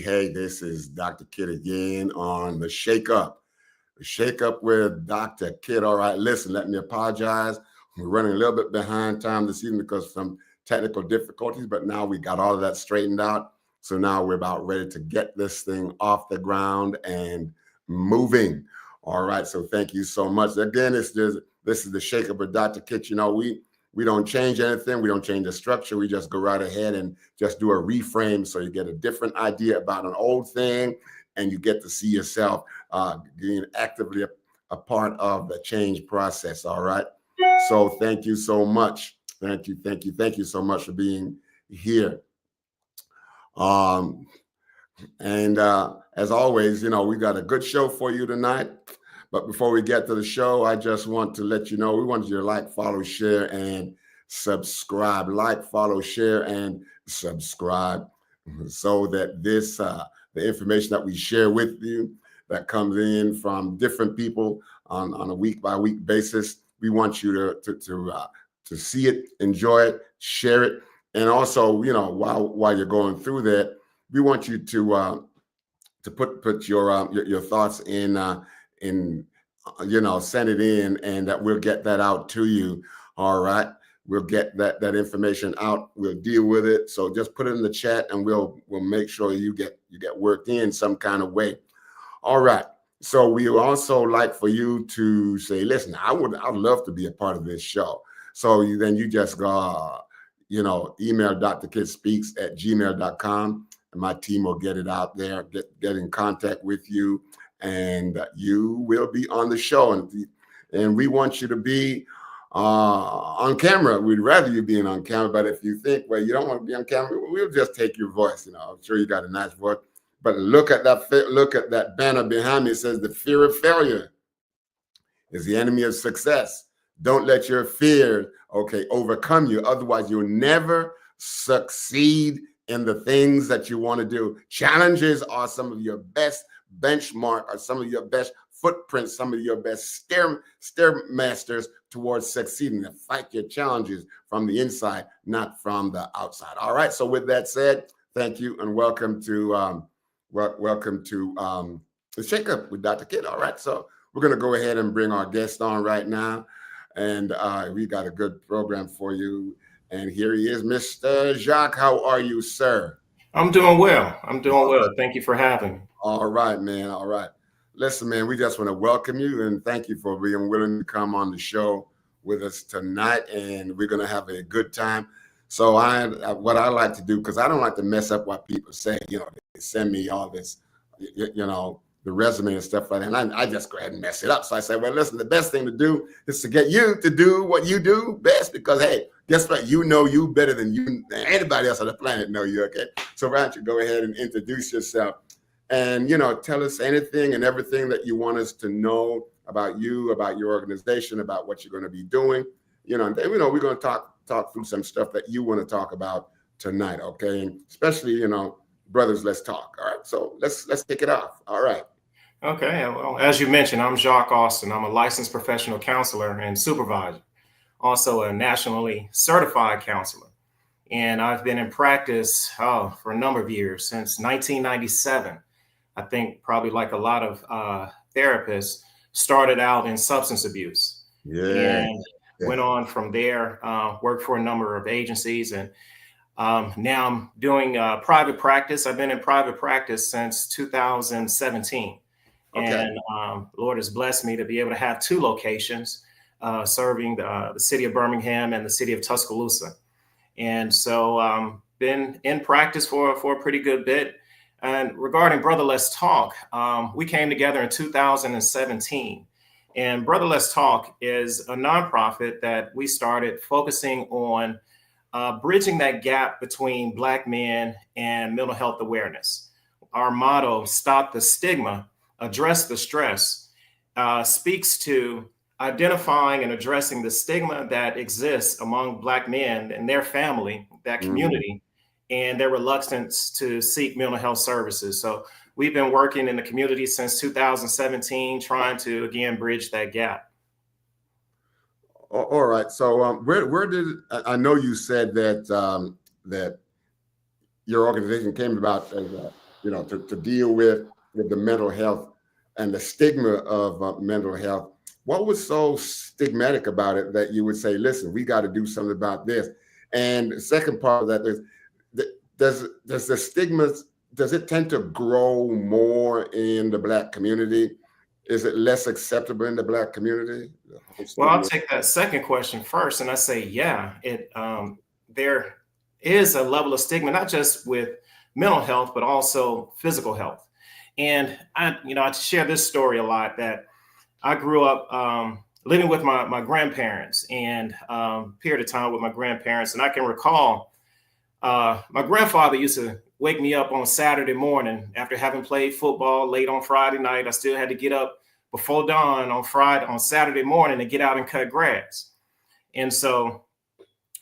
Hey, this is Dr. Kid again on the Shake Up. The Shake Up with Dr. Kid. All right, listen, let me apologize. We're running a little bit behind time this evening because of some technical difficulties, but now we got all of that straightened out. So now we're about ready to get this thing off the ground and moving. All right, so thank you so much. Again, this is the Shake Up with Dr. Kid. You know, we don't change anything. We don't change the structure. We just go right ahead and just do a reframe so you get a different idea about an old thing and you get to see yourself being actively a part of the change process. All right. So thank you so much. Thank you so much for being here. And as always, you know, we got a good show for you tonight. But before we get to the show, I just want to let you know, we want you to like, follow, share, and subscribe. Like, follow, share, and subscribe so that this, the information that we share with you that comes in from different people on a week-by-week basis, we want you to see it, enjoy it, share it. And also, you know, while you're going through that, we want you to put your thoughts in, you know, send it in, and that we'll get that out to you. All right, we'll get that information out. We'll deal with it. So just put it in the chat, and we'll make sure you get worked in some kind of way. All right. So we also like for you to say, listen, I'd love to be a part of this show. So then you just go, you know, email drkidspeaks@gmail.com, and my team will get it out there, get in contact with you, and you will be on the show. And we want you to be on camera. We'd rather you being on camera, but if you think, well, you don't want to be on camera, we'll just take your voice. You know, I'm sure you got a nice voice, but look at that banner behind me. It says, the fear of failure is the enemy of success. Don't let your fear, overcome you. Otherwise, you'll never succeed in the things that you want to do. Challenges are some of your best benchmark, or some of your best footprints, some of your best stairmasters towards succeeding. To fight your challenges from the inside, not from the outside. All right. So with that said, thank you and welcome to the Shake Up with Dr. Kid. All right. So we're going to go ahead and bring our guest on right now, and we got a good program for you. And here he is, Mr. Jacques. How are you, sir? I'm doing well. Thank you for having me. All right, man. All right. Listen, man, we just want to welcome you and thank you for being willing to come on the show with us tonight. And we're going to have a good time. So what I like to do, because I don't like to mess up what people say, you know, they send me all this, you know, the resume and stuff like that. And I just go ahead and mess it up. So I say, well, listen, the best thing to do is to get you to do what you do best, because, hey, guess what? You know you better than anybody else on the planet know you, okay? So why don't you go ahead and introduce yourself and, you know, tell us anything and everything that you want us to know about you, about your organization, about what you're going to be doing. You know, and then, you know, we're going to talk through some stuff that you want to talk about tonight, okay? And especially, you know, brothers, let's talk. All right, so let's kick it off. All right. Okay. Well, as you mentioned, I'm Jacques Austin. I'm a licensed professional counselor and supervisor, also a nationally certified counselor. And I've been in practice for a number of years, since 1997. I think probably like a lot of therapists, started out in substance abuse. And went on from there, worked for a number of agencies, and now I'm doing private practice. I've been in private practice since 2017. Okay. And Lord has blessed me to be able to have two locations serving the city of Birmingham and the city of Tuscaloosa. And so been in practice for a pretty good bit. And regarding Brother Let's Talk, we came together in 2017. And Brother Let's Talk is a nonprofit that we started focusing on bridging that gap between Black men and mental health awareness. Our motto, Stop the Stigma, Address the Stress, speaks to identifying and addressing the stigma that exists among Black men and their family, that community, and their reluctance to seek mental health services. So we've been working in the community since 2017, trying to, again, bridge that gap. All right. So where did, I know you said that that your organization came about as to deal with the mental health and the stigma of mental health. What was so stigmatic about it that you would say, listen, we got to do something about this? And the second part of that is, does the stigma, does it tend to grow more in the Black community? Is it less acceptable in the Black community? Well, I'll take that second question first, and I say, yeah, there is a level of stigma, not just with mental health, but also physical health. And I share this story a lot, that I grew up living with my grandparents, and period of time with my grandparents. And I can recall my grandfather used to wake me up on Saturday morning after having played football late on Friday night. I still had to get up before dawn on Saturday morning to get out and cut grass. And so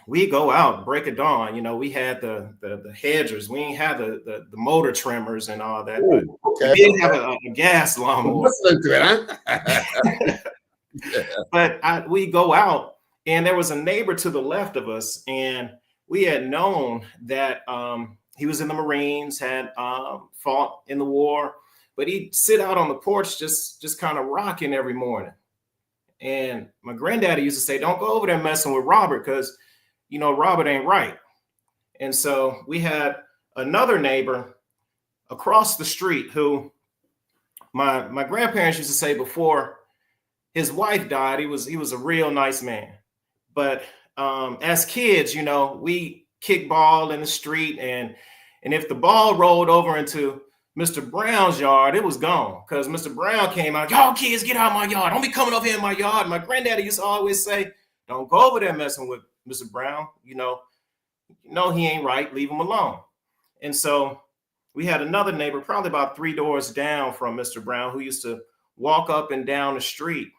we go out, break of dawn. We had the hedgers. We didn't have the motor trimmers and all that. Ooh, but we didn't have a gas lawnmower. Listen to it, huh? But we go out, and there was a neighbor to the left of us, and we had known that he was in the Marines, had fought in the war, but he'd sit out on the porch just kind of rocking every morning. And my granddaddy used to say, don't go over there messing with Robert, because Robert ain't right. And so we had another neighbor across the street who my grandparents used to say before his wife died, he was a real nice man. But as kids, we kick ball in the street, and if the ball rolled over into Mr. Brown's yard, it was gone, because Mr. Brown came out, y'all kids, get out of my yard. Don't be coming over here in my yard. My granddaddy used to always say, don't go over there messing with Mr. Brown. He ain't right. Leave him alone. And so we had another neighbor, probably about 3 doors down from Mr. Brown, who used to walk up and down the street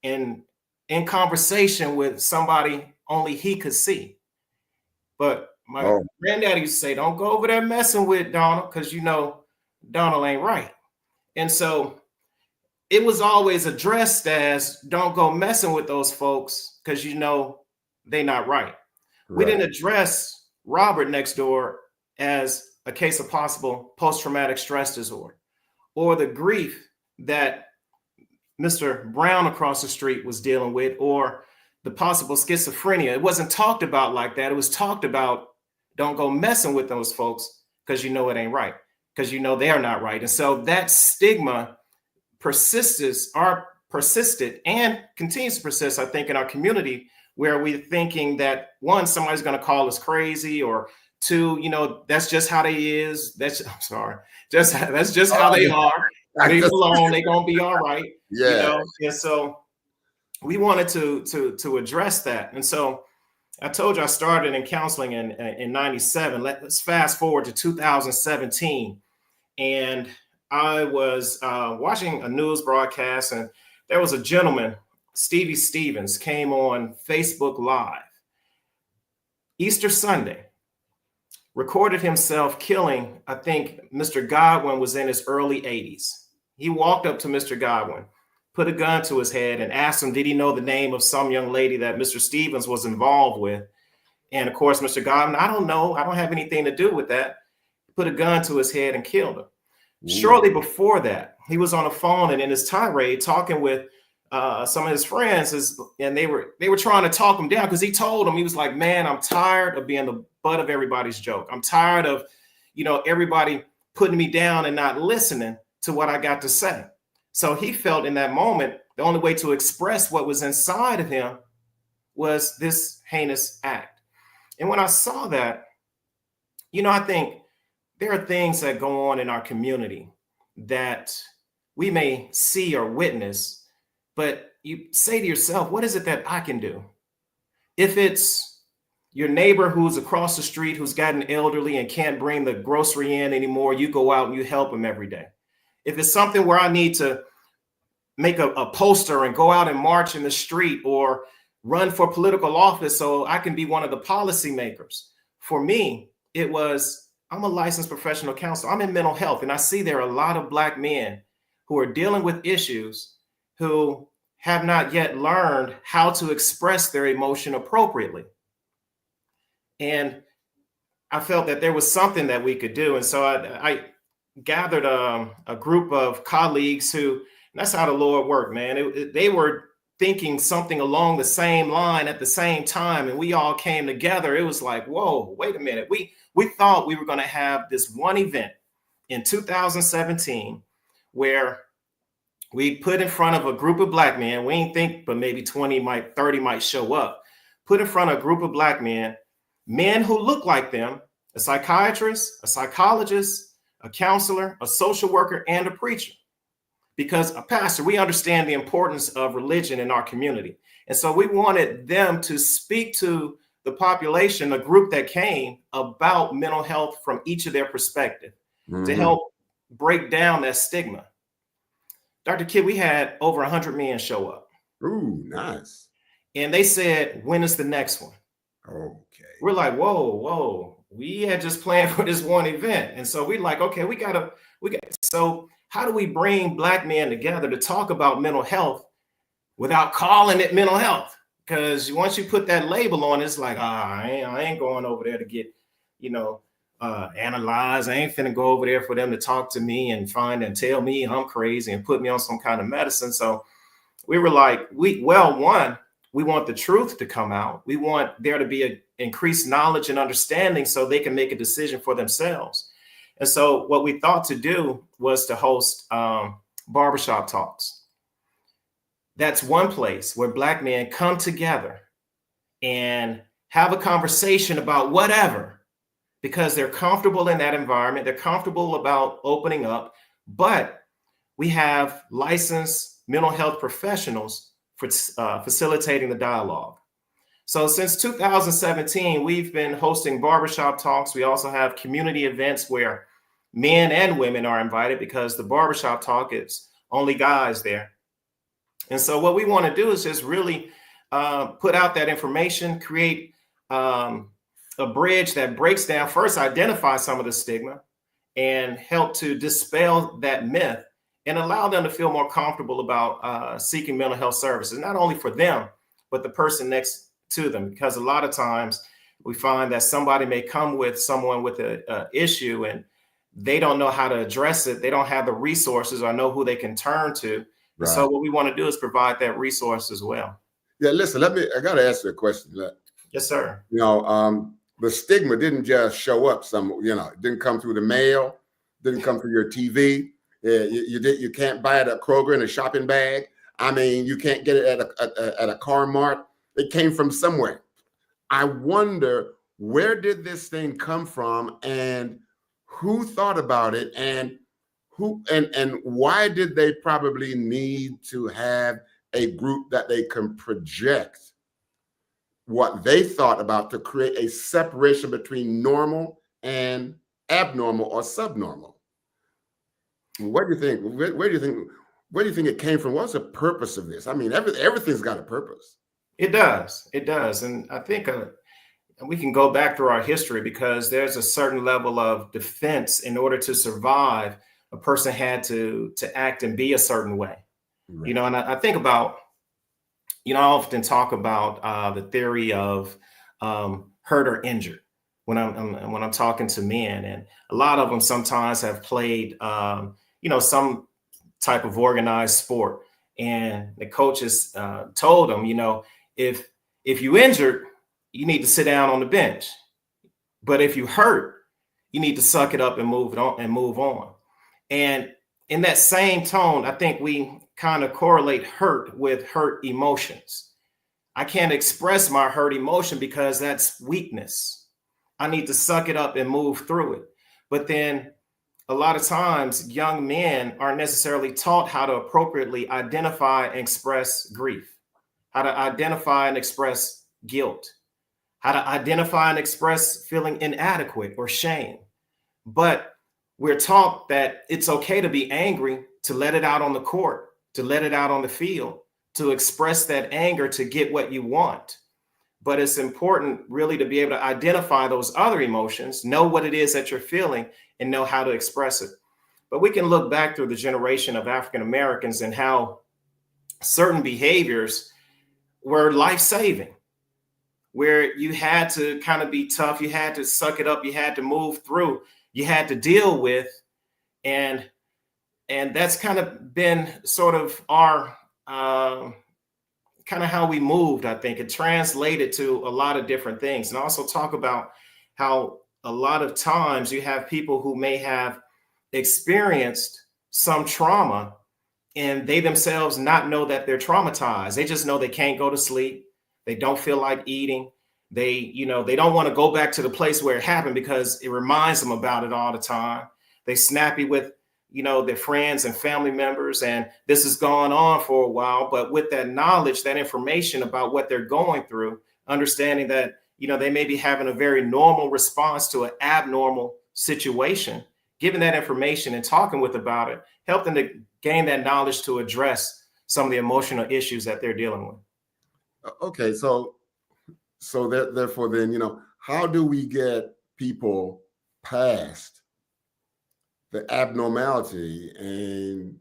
and in conversation with somebody only he could see. But my granddaddy used to say, don't go over there messing with Donald, because Donald ain't right. And so it was always addressed as, don't go messing with those folks, because they not right. We didn't address Robert next door as a case of possible post-traumatic stress disorder, or the grief that Mr. Brown across the street was dealing with, or the possible schizophrenia. It wasn't talked about like that. It was talked about, don't go messing with those folks, because it ain't right, because they are not right. And so that stigma persisted and continues to persist, I think, in our community, where we're thinking that, one, somebody's going to call us crazy, or two, that's just how they is. That's just how they are. Leave alone. They're going to be all right. Yeah. And so we wanted to address that. And so I told you I started in counseling in 97. Let's fast forward to 2017. And I was watching a news broadcast, and there was a gentleman, Stevie Stevens, came on Facebook Live Easter Sunday, recorded himself killing, I think Mr. Godwin was in his early 80s. He walked up to Mr. Godwin, put a gun to his head, and asked him, did he know the name of some young lady that Mr. Stevens was involved with? And of course, Mr. Godwin, I don't know. I don't have anything to do with that. Put a gun to his head and killed him. Ooh. Shortly before that, he was on the phone and in his tirade talking with some of his friends, and they were trying to talk him down, because he told them, he was like, man, I'm tired of being the butt of everybody's joke. I'm tired of, everybody putting me down and not listening to what I got to say. So he felt in that moment, the only way to express what was inside of him was this heinous act. And when I saw that, I think there are things that go on in our community that we may see or witness, but you say to yourself, what is it that I can do? If it's your neighbor who's across the street, who's gotten elderly and can't bring the grocery in anymore, you go out and you help them every day. If it's something where I need to make a poster and go out and march in the street, or run for political office so I can be one of the policymakers. For me, it was, I'm a licensed professional counselor. I'm in mental health, and I see there are a lot of Black men who are dealing with issues who have not yet learned how to express their emotion appropriately. And I felt that there was something that we could do. And so I gathered a group of colleagues who, and that's how the Lord worked, man. They were thinking something along the same line at the same time, and we all came together. It was like, whoa, wait a minute. We thought we were going to have this one event in 2017 where we put in front of a group of black men. We didn't think, but maybe 30 might show up. Put in front of a group of black men who look like them, a psychiatrist, a psychologist, a counselor, a social worker, and a preacher. Because a pastor, we understand the importance of religion in our community. And so we wanted them to speak to the population, the group that came, about mental health from each of their perspective to help break down that stigma. Dr. Kidd, we had over 100 men show up. Ooh, nice. And they said, when is the next one? Okay. We're like, whoa. We had just planned for this one event. And so we're like, okay, so how do we bring black men together to talk about mental health without calling it mental health? Because once you put that label on, it's like, I ain't going over there to get, analyzed. I ain't finna go over there for them to talk to me and find and tell me I'm crazy and put me on some kind of medicine. So we were like, we want the truth to come out. We want there to be an increased knowledge and understanding so they can make a decision for themselves. And so what we thought to do was to host barbershop talks. That's one place where black men come together and have a conversation about whatever, because they're comfortable in that environment. They're comfortable about opening up, but we have licensed mental health professionals for facilitating the dialogue. So since 2017, we've been hosting barbershop talks. We also have community events where men and women are invited because the barbershop talk is only guys there. And so what we want to do is just really put out that information, create a bridge that breaks down, first identify some of the stigma and help to dispel that myth and allow them to feel more comfortable about seeking mental health services, not only for them, but the person next to them. Because a lot of times we find that somebody may come with someone with an issue and they don't know how to address it. They don't have the resources or know who they can turn to. Right. So what we want to do is provide that resource as well. Yeah, listen, I got to ask you a question. Yes, sir. The stigma didn't just show up it didn't come through the mail, didn't come through your TV. You can't buy it at Kroger in a shopping bag. I mean, you can't get it at a car mart. It came from somewhere. I wonder, where did this thing come from, and who thought about it, and why did they probably need to have a group that they can project what they thought about to create a separation between normal and abnormal or subnormal? What do you think? Where do you think it came from? What's the purpose of this? I mean, everything's got a purpose. It does. And I think we can go back through our history, because there's a certain level of defense. In order to survive, a person had to act and be a certain way. Right. And I think about, I often talk about the theory of hurt or injured when I'm talking to men, and a lot of them sometimes have played some type of organized sport, and the coaches told them, if you injured, you need to sit down on the bench, but if you hurt, you need to suck it up and move on. And in that same tone, I think we kind of correlate hurt with hurt emotions. I can't express my hurt emotion because that's weakness. I need to suck it up and move through it. But then a lot of times young men aren't necessarily taught how to appropriately identify and express grief, how to identify and express guilt, how to identify and express feeling inadequate or shame. But we're taught that it's okay to be angry, to let it out on the court, to let it out on the field, to express that anger to get what you want. But it's important really to be able to identify those other emotions, know what it is that you're feeling, and know how to express it. But we can look back through the generation of African Americans and how certain behaviors were life-saving, where you had to kind of be tough, you had to suck it up, you had to move through, you had to deal with And that's kind of been sort of our kind of how we moved. I think it translated to a lot of different things, and also talk about how a lot of times you have people who may have experienced some trauma and they themselves not know that they're traumatized. They just know they can't go to sleep. They don't feel like eating. They don't want to go back to the place where it happened because it reminds them about it all the time. They snappy with, their friends and family members, and this has gone on for a while. But with that knowledge, that information about what they're going through, understanding that, they may be having a very normal response to an abnormal situation, giving that information and talking with about it, help them to gain that knowledge to address some of the emotional issues that they're dealing with. Okay, so therefore, then, how do we get people past the abnormality and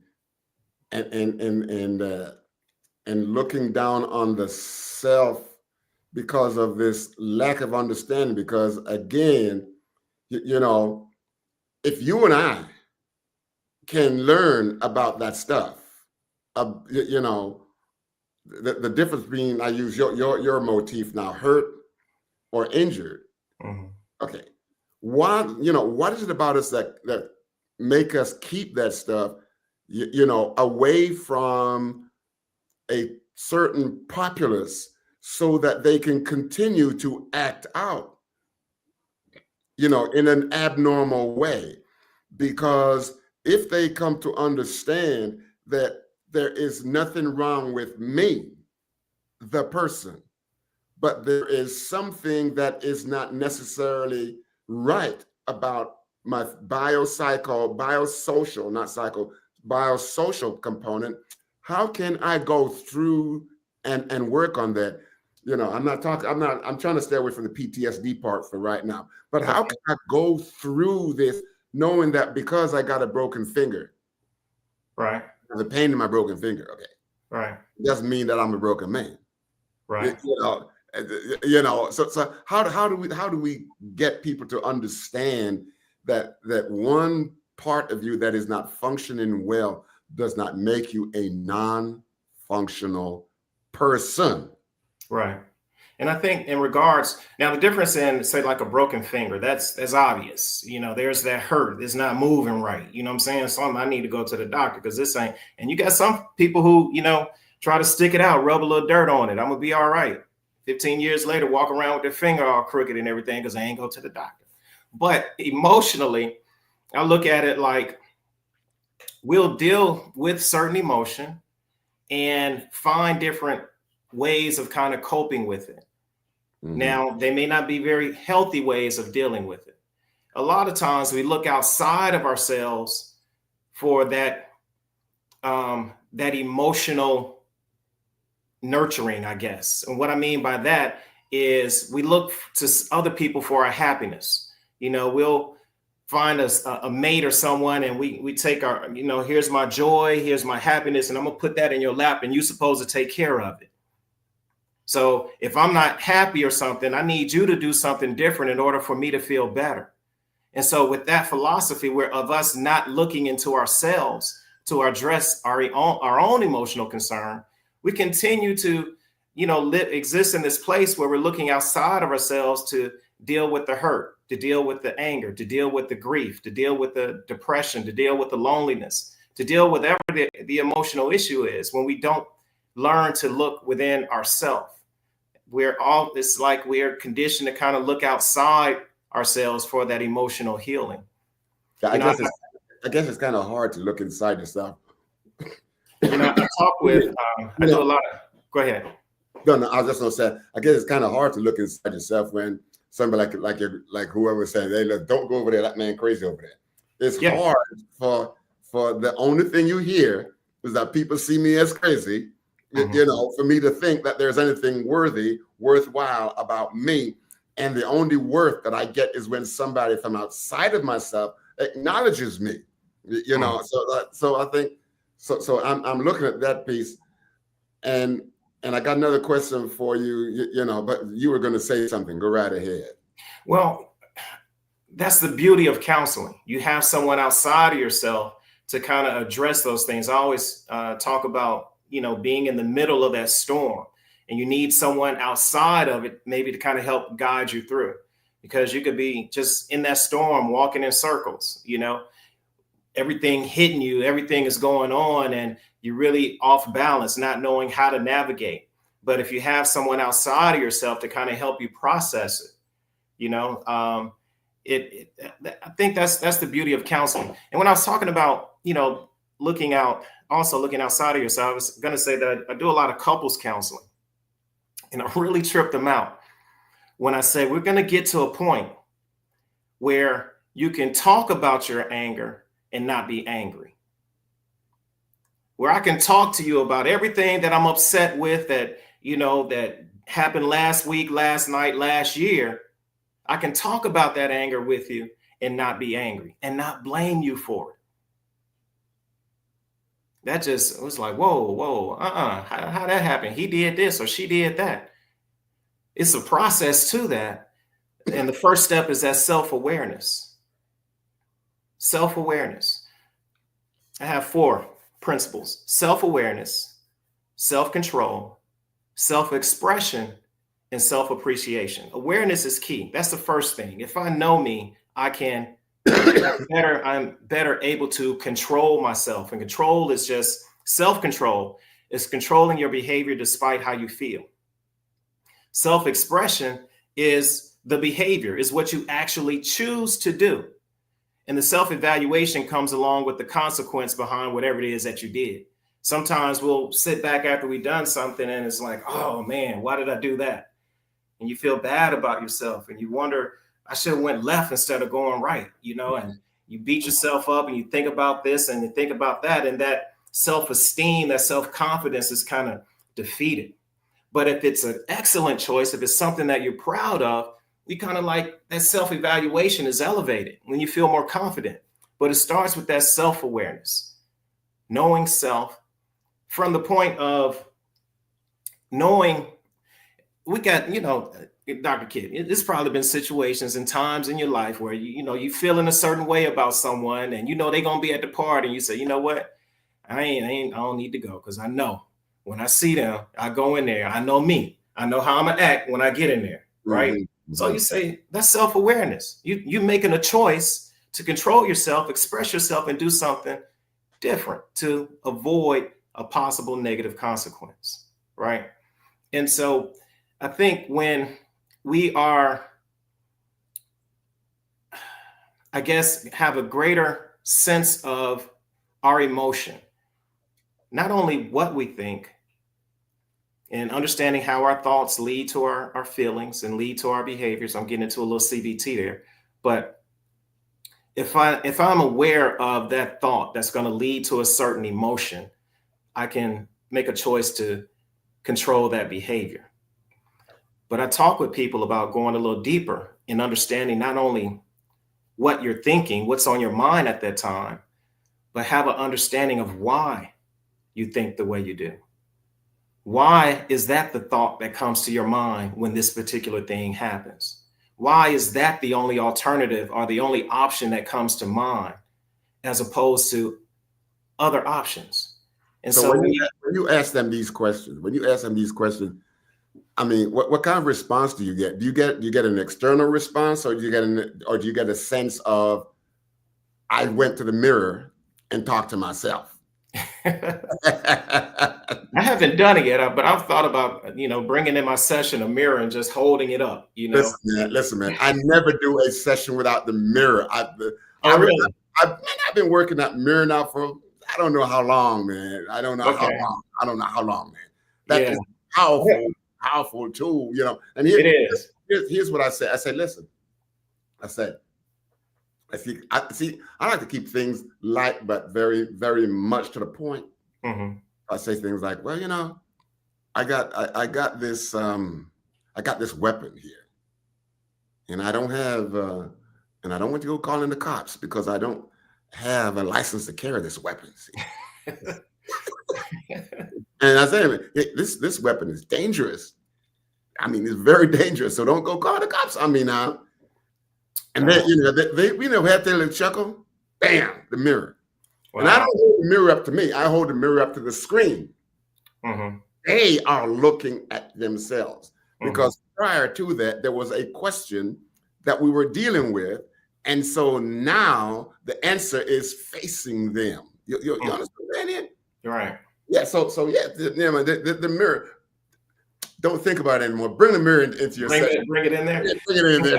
looking down on the self because of this lack of understanding? Because again, if you and I can learn about that stuff, the difference being, I use your motif now, hurt or injured. Mm-hmm. Okay, what is it about us that make us keep that stuff, away from a certain populace so that they can continue to act out, in an abnormal way? Because if they come to understand that there is nothing wrong with me, the person, but there is something that is not necessarily right about my biosocial component, how can I go through and work on that? I'm trying to stay away from the PTSD part for right now, but how can I go through this knowing that because I got a broken finger, right, the pain in my broken finger, okay, right, doesn't mean that I'm a broken man, right. So how do we get people to understand that one part of you that is not functioning well does not make you a non-functional person? Right. And I think in regards, now the difference in, say, like a broken finger, that's obvious. There's that hurt. It's not moving right. You know what I'm saying? So I need to go to the doctor because this ain't, and you got some people who, try to stick it out, rub a little dirt on it. I'm going to be all right. 15 years later, walk around with their finger all crooked and everything because they ain't go to the doctor. But emotionally, I look at it like we'll deal with certain emotion and find different ways of kind of coping with it. Mm-hmm. Now, they may not be very healthy ways of dealing with it. A lot of times we look outside of ourselves for that emotional nurturing, I guess. And what I mean by that is we look to other people for our happiness. We'll find a mate or someone and we take our, here's my joy, here's my happiness, and I'm gonna put that in your lap and you're supposed to take care of it. So if I'm not happy or something, I need you to do something different in order for me to feel better. And so with that philosophy of us not looking into ourselves to address our own emotional concern, we continue to, exist in this place where we're looking outside of ourselves to deal with the hurt, to deal with the anger, to deal with the grief, to deal with the depression, to deal with the loneliness, to deal with whatever the emotional issue is. When we don't learn to look within ourselves, it's like we're conditioned to kind of look outside ourselves for that emotional healing. I guess it's kind of hard to look inside yourself. I talk with, I do a lot of, go ahead. No, I was just gonna say, I guess it's kind of hard to look inside yourself when somebody like whoever saying, hey, look, don't go over there, that man crazy over there. It's hard for the only thing you hear is that people see me as crazy, mm-hmm. For me to think that there's anything worthwhile about me. And the only worth that I get is when somebody from outside of myself acknowledges me, mm-hmm. So I think, so I'm looking at that piece, and I got another question for you, but you were going to say something. Go right ahead. Well, that's the beauty of counseling. You have someone outside of yourself to kind of address those things. I always talk about, being in the middle of that storm, and you need someone outside of it maybe to kind of help guide you through, because you could be just in that storm walking in circles, everything hitting you, everything is going on, and you're really off balance, not knowing how to navigate. But if you have someone outside of yourself to kind of help you process it, I think that's the beauty of counseling. And when I was talking about, looking outside of yourself, I was going to say that I do a lot of couples counseling, and I really trip them out when I say we're going to get to a point where you can talk about your anger and not be angry, where I can talk to you about everything that I'm upset with, that that happened last week, last night, last year. I can talk about that anger with you and not be angry and not blame you for it. That just was like, whoa, how that happened? He did this or she did that. It's a process to that. And the first step is that self-awareness. Self-awareness. I have 4 principles: self-awareness, self-control, self-expression, and self-appreciation. Awareness is key. That's the first thing. If I know me, I'm better able to control myself. And control is just self-control. It's controlling your behavior despite how you feel. Self-expression is the behavior, is what you actually choose to do. And the self-evaluation comes along with the consequence behind whatever it is that you did. Sometimes we'll sit back after we've done something and it's like, oh man, why did I do that? And you feel bad about yourself and you wonder, I should have went left instead of going right, and you beat yourself up and you think about this and you think about that, and that self-esteem, that self-confidence is kind of defeated. But if it's an excellent choice, if it's something that you're proud of, we kind of like that self-evaluation is elevated when you feel more confident. But it starts with that self-awareness, knowing self from the point of knowing. We got, Dr. Kidd, there's probably been situations and times in your life where you feeling a certain way about someone and they're gonna be at the party and you say, you know what, I don't need to go, because I know when I see them, I go in there. I know me. I know how I'm gonna act when I get in there, right? Mm-hmm. So you say that's self-awareness. You making a choice to control yourself, express yourself, and do something different to avoid a possible negative consequence, right? And so I think when we are, have a greater sense of our emotion, not only what we think, and understanding how our thoughts lead to our feelings and lead to our behaviors. I'm getting into a little CBT there, but if I'm aware of that thought that's going to lead to a certain emotion, I can make a choice to control that behavior. But I talk with people about going a little deeper in understanding not only what you're thinking, what's on your mind at that time, but have an understanding of why you think the way you do. Why is that the thought that comes to your mind when this particular thing happens? Why is that the only alternative or the only option that comes to mind as opposed to other options? And so when you ask them these questions, I mean, what kind of response do you get? Do you get an external response, or do you get a sense of, I went to the mirror and talked to myself? I haven't done it yet, but I've thought about, bringing in my session a mirror and just holding it up. Listen, man. I never do a session without the mirror. Really? I've been working that mirror now for I don't know how long, man. I don't know how long, man. That is powerful tool, And here's what I say. I say, listen. I like to keep things light, but very, very much to the point. Mm-hmm. I say things like, well, I got this weapon here, and I don't want to go calling the cops because I don't have a license to carry this weapon. And I say, this weapon is dangerous. I mean, it's very dangerous. So don't go call the cops on me now. And then, had their little chuckle, bam, the mirror. Wow. And I don't hold the mirror up to me. I hold the mirror up to the screen. Mm-hmm. They are looking at themselves, because Mm-hmm. prior to that, there was a question that we were dealing with. And so now the answer is facing them. You understand that? You're right. Yeah. So yeah, the mirror. Don't think about it anymore. Bring the mirror into your session. Bring it in there. Yeah, bring it in there.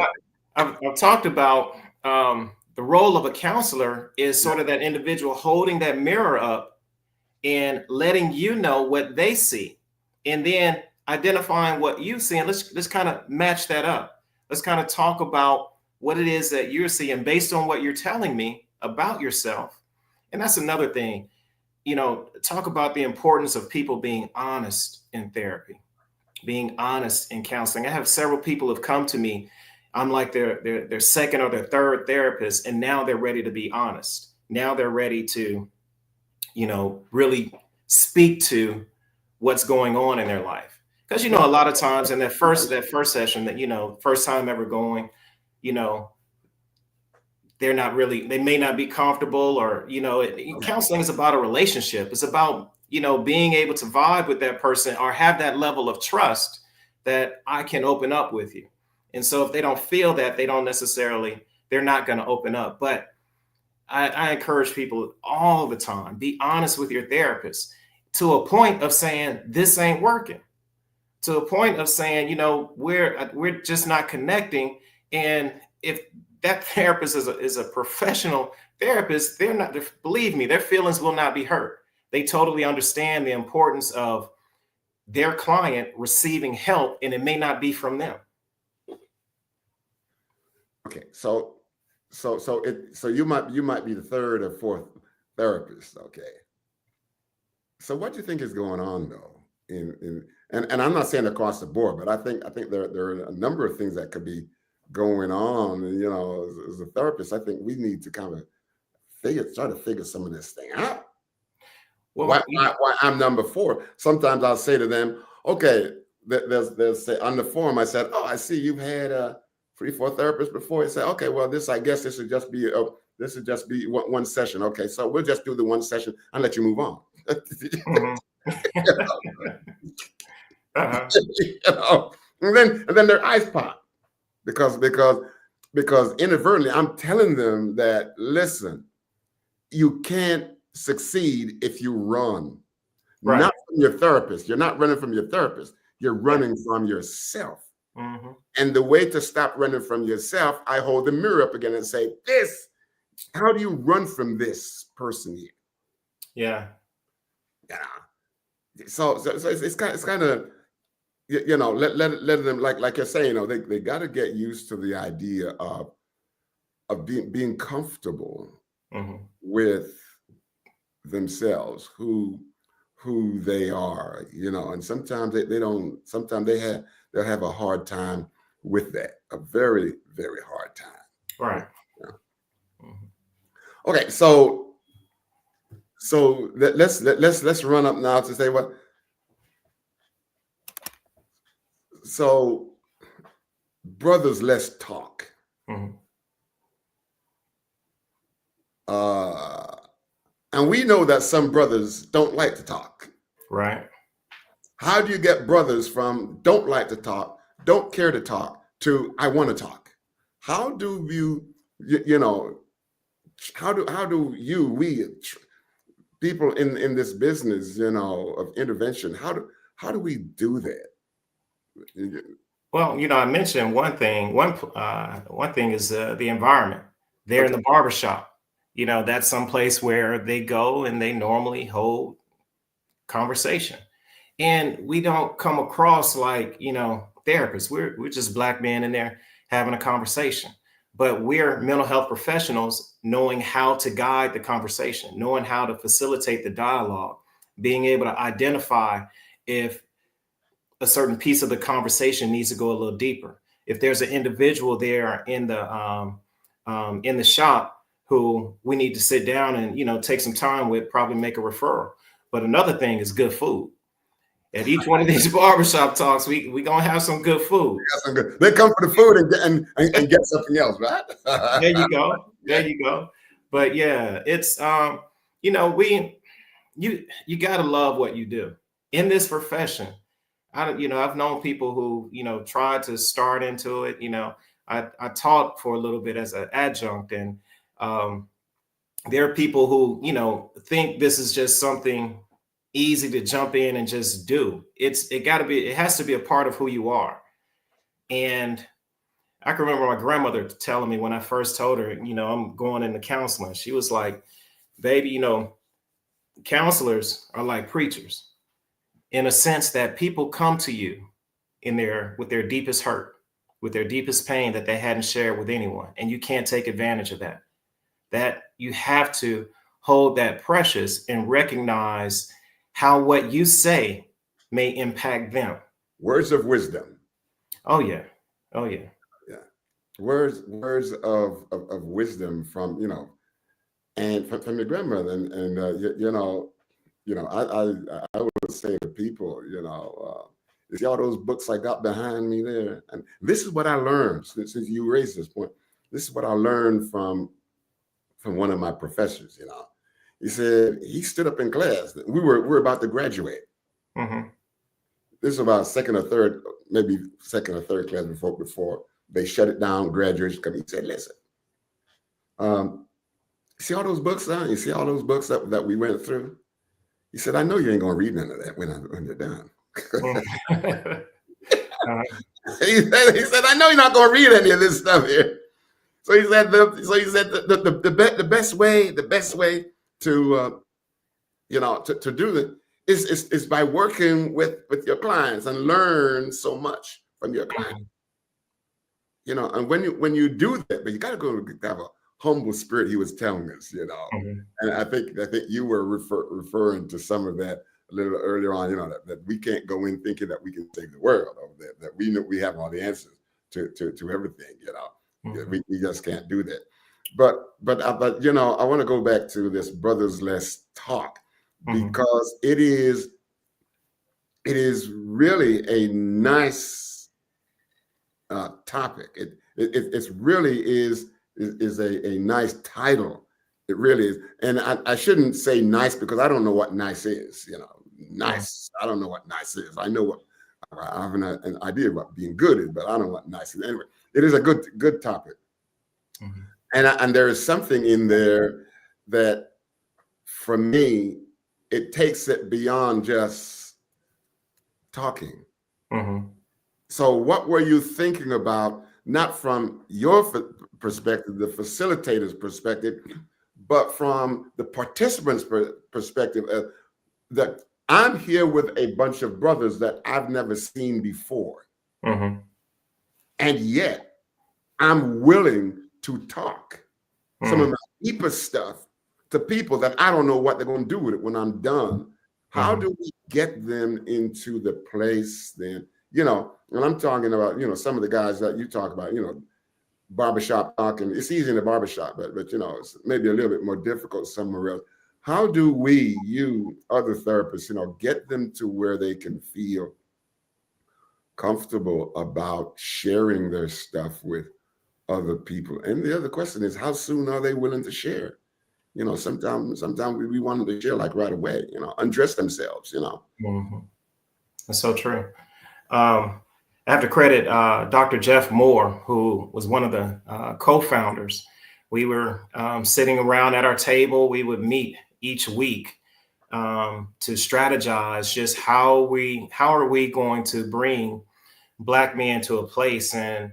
I've talked about the role of a counselor is sort of that individual holding that mirror up and letting you know what they see, and then identifying what you see. And let's kind of match that up. Let's kind of talk about what it is that you're seeing based on what you're telling me about yourself. And that's another thing, talk about the importance of people being honest in therapy, being honest in counseling. I have several people who have come to me. I'm like their second or their third therapist, and now they're ready to be honest. Now they're ready to, really speak to what's going on in their life. Because, a lot of times in that first session that, first time ever going, they may not be comfortable, or, counseling is about a relationship. It's about, being able to vibe with that person or have that level of trust that I can open up with you. And so if they don't feel that, they're not going to open up. But I encourage people all the time, be honest with your therapist, to a point of saying, this ain't working, to a point of saying, we're just not connecting. And if that therapist is a professional therapist, believe me, their feelings will not be hurt. They totally understand the importance of their client receiving help, and it may not be from them. Okay, so you might be the third or fourth therapist. Okay, so what do you think is going on though? And I'm not saying across the board, but I think there are a number of things that could be going on. And, as a therapist, I think we need to kind of try to figure some of this thing out. Well, why I'm number 4? Sometimes I'll say to them, okay, there's on the form, I said, oh, I see you've had 3-4 therapists before. I said, okay, well, I guess this would just be one session. Okay, so we'll just do the one session and let you move on. Mm-hmm. Uh-huh. And then their eyes pop because inadvertently I'm telling them that, listen, you can't succeed if you run. Right. Not from your therapist. You're not running from your therapist. You're running from yourself. Mm-hmm. And the way to stop running from yourself, I hold the mirror up again and say, how do you run from this person here? Yeah. So it's kind of, let them, like you're saying, they got to get used to the idea of being comfortable mm-hmm. with themselves, who they are, and sometimes they'll have a hard time with that, a very, very hard time. Right. Mm-hmm. Okay, so let's run up now to say what. So, brothers, let's talk. Mm-hmm. And we know that some brothers don't like to talk. Right. How do you get brothers from don't like to talk, don't care to talk, to I want to talk? How do we people in this business, of intervention, how do we do that? Well, I mentioned one thing. One thing is the environment. They're in the barbershop. That's some place where they go and they normally hold conversation. And we don't come across like, therapists. We're just Black men in there having a conversation. But we're mental health professionals, knowing how to guide the conversation, knowing how to facilitate the dialogue, being able to identify if a certain piece of the conversation needs to go a little deeper. If there's an individual there in the shop who we need to sit down and, take some time with, probably make a referral. But another thing is good food. At each one of these barbershop talks, we gonna have some good food. They come for the food and get something else, right? There you go. There you go. But yeah, it's you know, you gotta love what you do in this profession. I've known people who, tried to start into it. I taught for a little bit as an adjunct, and there are people who, think this is just something easy to jump in and just do. It has to be a part of who you are. And I can remember my grandmother telling me when I first told her, I'm going into counseling. She was like, baby, counselors are like preachers in a sense that people come to you with their deepest hurt, with their deepest pain that they hadn't shared with anyone. And you can't take advantage of that. That you have to hold that precious and recognize how what you say may impact them. Words of wisdom. Oh yeah. Oh yeah. Yeah. Words of wisdom from, and from your grandmother. And I would say to people, you see all those books I got behind me there. And this is what I learned since you raised this point. This is what I learned from one of my professors. He said he stood up in class. We're about to graduate. Mm-hmm. This is about second or third class before they shut it down. Graduation come. He said, "Listen, see all those books, huh? You see all those books that we went through." He said, "I know you ain't gonna read none of that when you're done." He said, "I know you're not gonna read any of this stuff here." So he said, the best way to to do it is by working with your clients and learn so much from your clients. And when you do that, but you got to go have a humble spirit. He was telling us, Mm-hmm. and I think you were referring to some of that a little earlier on. That we can't go in thinking that we can save the world, or that we know we have all the answers to everything. Mm-hmm. We just can't do that. But I want to go back to this brothers let's talk, because it is really a nice topic. It really is a nice title. It really is. And I shouldn't say nice because I don't know what nice is. Nice. I don't know what nice is. I know what I have an idea about being good is, but I don't know what nice is. Anyway, it is a good topic. Mm-hmm. And there is something in there that, for me, it takes it beyond just talking. Mm-hmm. So what were you thinking about, not from your perspective, the facilitator's perspective, but from the participant's perspective, that I'm here with a bunch of brothers that I've never seen before. Mm-hmm. And yet I'm willing to talk some of my deepest stuff to people that I don't know what they're going to do with it when I'm done. How do we get them into the place then? And I'm talking about, some of the guys that you talk about, barbershop talking. It's easy in the barbershop, but it's maybe a little bit more difficult somewhere else. How do we, other therapists, get them to where they can feel comfortable about sharing their stuff with other people? And the other question is, how soon are they willing to share? Sometimes we want them to share like right away, undress themselves, Mm-hmm. That's so true. I have to credit Dr. Jeff Moore, who was one of the co-founders. We were sitting around at our table. We would meet each week to strategize just how are we going to bring Black men to a place and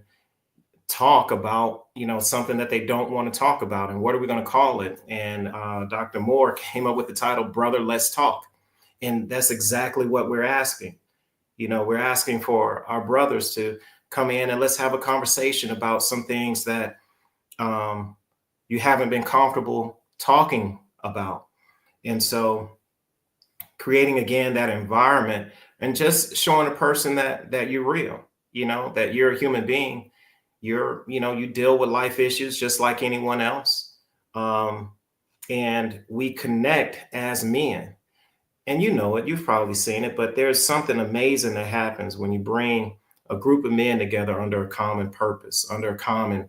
talk about something that they don't want to talk about, and what are we going to call it? And Dr. Moore came up with the title "Brother, Let's Talk," and that's exactly what we're asking. We're asking for our brothers to come in and let's have a conversation about some things that you haven't been comfortable talking about. And so creating again that environment and just showing a person that you're real, that you're a human being. You deal with life issues just like anyone else. And we connect as men. and you know it, you've probably seen it, but there's something amazing that happens when you bring a group of men together under a common purpose, under a common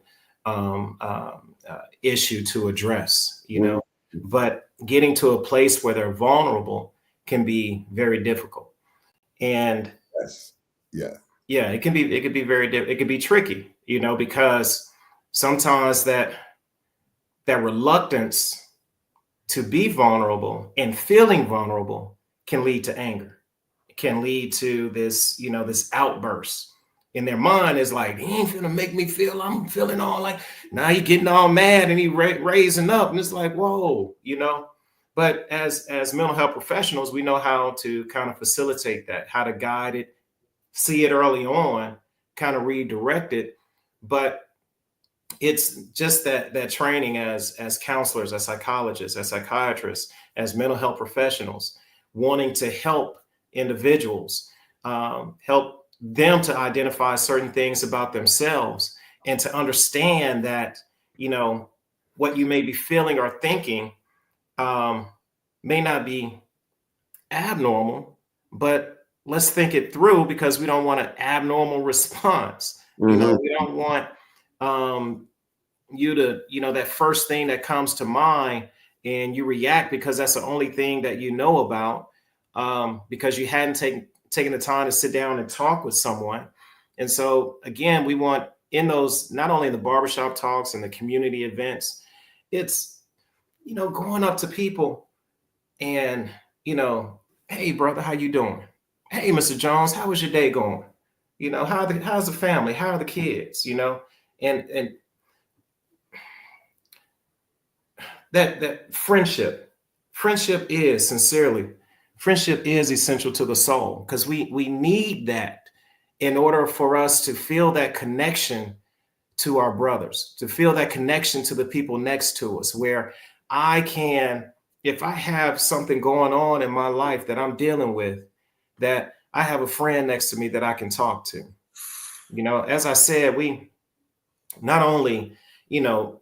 issue to address, you know. But getting to a place where they're vulnerable can be very difficult. And Yes. Yeah. yeah, it could be it could be tricky, you know, because sometimes that reluctance to be vulnerable and feeling vulnerable can lead to anger. It can lead to this, you know, this outburst in their mind is like, he ain't finna make me feel I'm feeling all like, now he getting all mad and he raising up. And it's like, whoa, you know. But as mental health professionals, we know how to kind of facilitate that, how to guide it, see it early on, kind of redirect it. But it's just that training as counselors, as psychologists, as psychiatrists, as mental health professionals, wanting to help individuals, help them to identify certain things about themselves and to understand that, you know, what you may be feeling or thinking may not be abnormal, but let's think it through because we don't want an abnormal response. You know, we don't want you to, you know, that first thing that comes to mind and you react because that's the only thing that you know about, because you hadn't taken the time to sit down and talk with someone. And so again, we want in those, not only the barbershop talks and the community events, it's, you know, going up to people and, you know, hey brother, how you doing? Hey, Mr. Jones, how was your day going? You know, how's the family? How are the kids? You know, and that friendship is friendship is essential to the soul because we need that in order for us to feel that connection to our brothers, to feel that connection to the people next to us, where I can, if I have something going on in my life that I'm dealing with, that I have a friend next to me that I can talk to. You know, as I said, we not only, you know,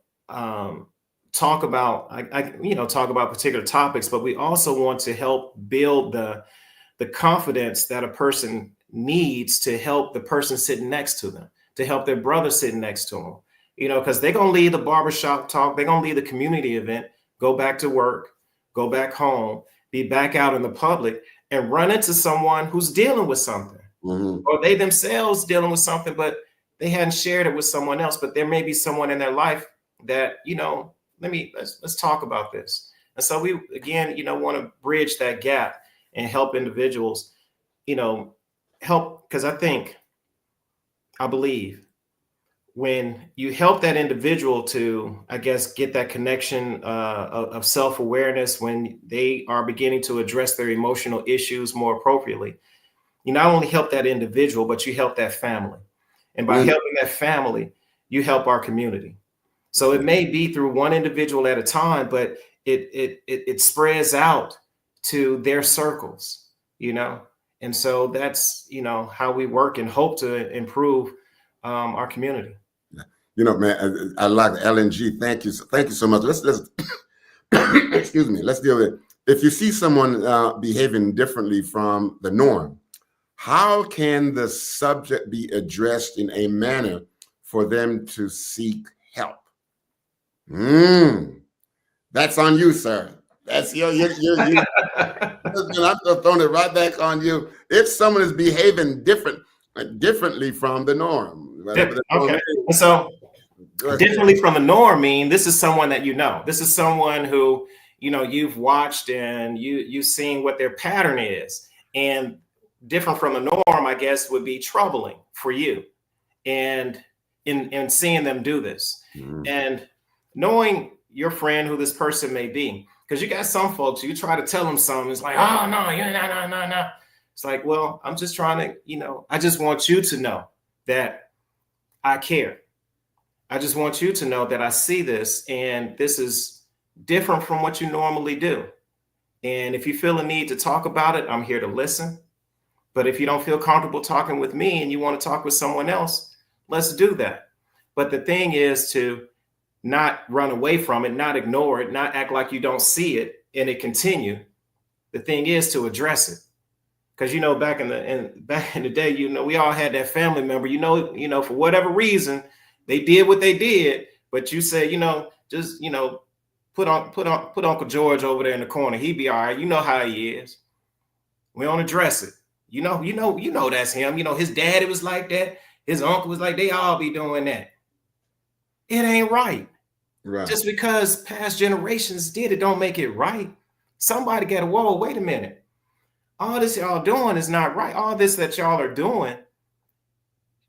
talk about you know, talk about particular topics, but we also want to help build the confidence that a person needs to help the person sitting next to them, to help their brother sitting next to them. You know, because they're gonna leave the barbershop talk, they're gonna leave the community event, go back to work, go back home, be back out in the public, and run into someone who's dealing with something, or they themselves dealing with something, but they hadn't shared it with someone else. But there may be someone in their life that, you know, let's talk about this. And so we again, you know, want to bridge that gap and help individuals, you know, help because I believe when you help that individual to, I guess, get that connection of self-awareness, when they are beginning to address their emotional issues more appropriately, you not only help that individual, but you help that family. And by helping that family, you help our community. So it may be through one individual at a time, but it spreads out to their circles, you know. And so that's, you know, how we work and hope to improve our community. You know, man, I like LNG. Thank you so much. Let's excuse me. Let's deal with it. If you see someone behaving differently from the norm, how can the subject be addressed in a manner for them to seek help? That's on you, sir. That's you. I'm throwing it right back on you. If someone is behaving differently from the norm, okay. So differently from the norm mean this is someone that you know. This is someone who, you know, you've watched and you've seen what their pattern is. And different from the norm, I guess, would be troubling for you. And in seeing them do this. And knowing your friend, who this person may be, because you got some folks, you try to tell them something, it's like, oh no, no. It's like, well, I'm just trying to, you know, I just want you to know that I care. I just want you to know that I see this and this is different from what you normally do. And if you feel a need to talk about it, I'm here to listen. But if you don't feel comfortable talking with me and you want to talk with someone else, let's do that. But the thing is to not run away from it, not ignore it, not act like you don't see it and it continue. The thing is to address it. Because back in the day, we all had that family member, for whatever reason, they did what they did, but you say, just put Uncle George over there in the corner. He be all right. You know how he is. We don't address it. That's him. His daddy was like that. His uncle was like, they all be doing that. It ain't right. Right. Just because past generations did it, don't make it right. Somebody got to, whoa, wait a minute. All this y'all doing is not right. All this that y'all are doing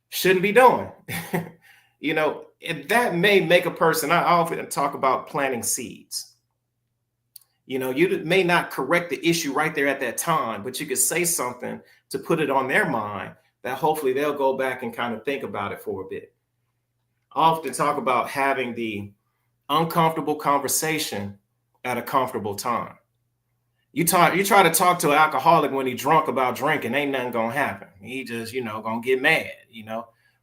shouldn't be doing. And that may make a person, I often talk about planting seeds. You may not correct the issue right there at that time, but you could say something to put it on their mind that hopefully they'll go back and kind of think about it for a bit. I often talk about having the uncomfortable conversation at a comfortable time. You try to talk to an alcoholic when he's drunk about drinking, ain't nothing gonna happen. He just, gonna get mad,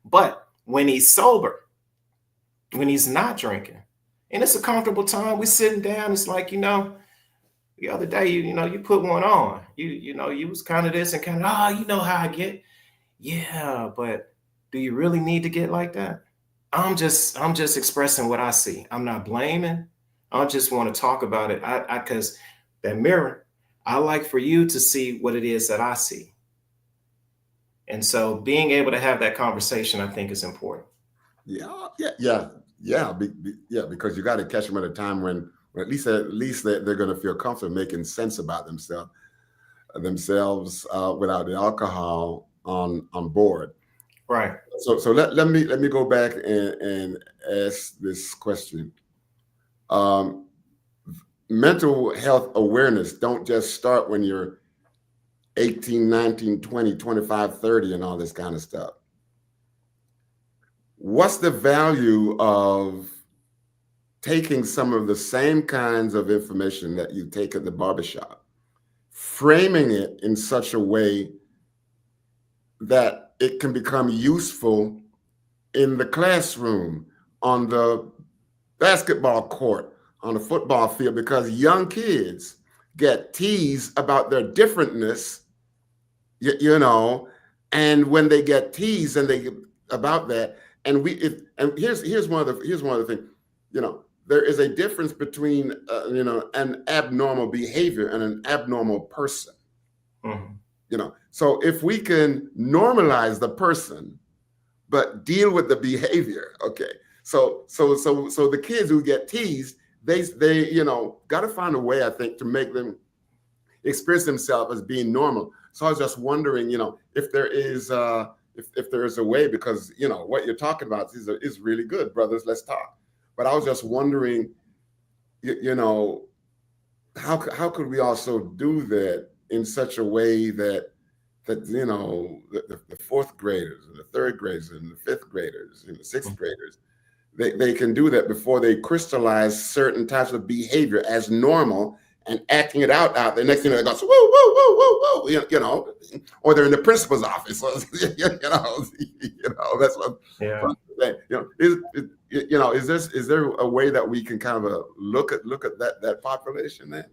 But when he's sober, when he's not drinking, and it's a comfortable time, we're sitting down, it's like, the other day, you put one on. You was kind of this and kind of, you know how I get. Yeah, but do you really need to get like that? I'm just expressing what I see. I'm not blaming. I just want to talk about it. Because that mirror, I like for you to see what it is that I see. And so being able to have that conversation, I think, is important. Yeah. Because you got to catch them at a time when at least they're going to feel comfortable making sense about themselves without the alcohol on board. Right. So let me go back and ask this question. Mental health awareness don't just start when you're 18, 19, 20, 25, 30 and all this kind of stuff. What's the value of taking some of the same kinds of information that you take at the barbershop, framing it in such a way that it can become useful in the classroom, on the basketball court, on the football field, because young kids get teased about their differentness, and when they get teased and they about that, and here's one of the things, there is a difference between an abnormal behavior and an abnormal person. Mm-hmm. So if we can normalize the person but deal with the behavior, okay. So the kids who get teased, they got to find a way, I think, to make them experience themselves as being normal. So I was just wondering, if there is if there is a way, because what you're talking about is really good, brothers. Let's talk. But I was just wondering, how could we also do that in such a way that the fourth graders and the third graders and the fifth graders and the sixth graders, they can do that before they crystallize certain types of behavior as normal and acting it out there. Next thing they go, whoa, whoa, whoa, whoa, whoa, or they're in the principal's office. That's what. Yeah. Is there a way that we can kind of look at that population then?